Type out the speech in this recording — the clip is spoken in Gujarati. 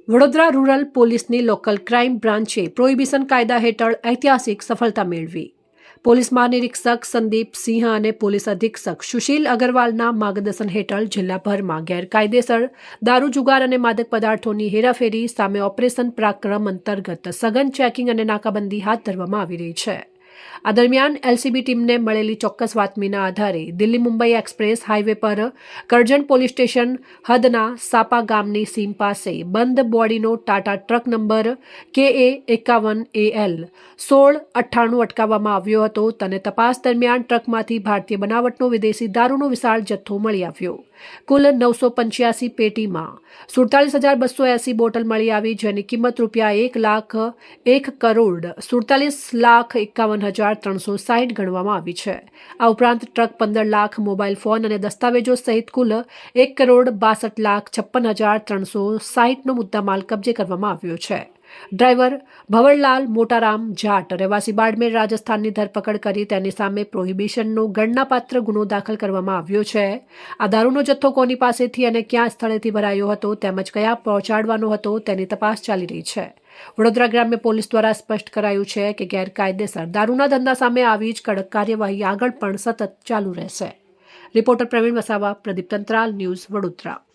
વડોદરા રૂરલ પોલીસની લોકલ ક્રાઇમ બ્રાન્ચે પ્રોહિબિશન કાયદા હેઠળ ઐતિહાસિક સફળતા મેળવી. પોલીસ મહાનિરીક્ષક સંદીપ સિંહ અને પોલીસ અધિક્ષક સુશીલ અગ્રવાલના માર્ગદર્શન હેઠળ જિલ્લાભરમાં ગેરકાયદેસર દારૂ જુગાર અને માદક પદાર્થોની હેરાફેરી સામે ઓપરેશન પરાક્રમ અંતર્ગત સઘન ચેકિંગ અને નાકાબંધી હાથ ધરવામાં આવી રહી છે. આ દરમિયાન એલસીબી ટીમને મળેલી ચોક્કસ બાતમીના આધારે દિલ્હી મુંબઈ એક્સપ્રેસ હાઈવે પર કરજણ પોલીસ સ્ટેશન હદના સાપા ગામની સીમ પાસે બંધ બોડીનો ટાટા ટ્રક નંબર KA51AL 1698 અટકાવવામાં આવ્યો હતો. તેને તપાસ દરમિયાન ટ્રકમાંથી ભારતીય બનાવટનો વિદેશી દારૂનો વિશાળ જથ્થો મળી આવ્યો. કુલ 985 પેટીમાં 47,280 બોટલ મળી આવી, જેની કિંમત ₹1,47,51,360 ગણવામાં આવી છે. આ ઉપરાંત ટ્રક 15 લાખ, મોબાઈલ ફોન અને દસ્તાવેજો સહિત કુલ ₹1,62,56,360નો મુદ્દામાલ કબજે કરવામાં આવ્યો છે. ડ્રાઈવર ભવરલાલ મોટારામ જાટ રહેવાસી બાડમેર રાજસ્થાનની ધરપકડ કરી તેની સામે પ્રોહિબિશનનો ગણનાપાત્ર ગુનો દાખલ કરવામાં આવ્યો છે. આ દારૂનો જથ્થો કોની પાસેથી અને ક્યાં સ્થળેથી ભરાયો હતો તેમજ કયા પહોંચાડવાનો હતો તેની તપાસ ચાલી રહી છે. વડોદરા ગ્રામ્ય પોલીસ દ્વારા સ્પષ્ટ કરાયું છે કે ગેરકાયદેસર દારૂના ધંધા સામે આવી જ કડક કાર્યવાહી આગળ પણ સતત ચાલુ રહેશે. Reporter Pravin Vasava, Pradeep Tantral, news Vadodara.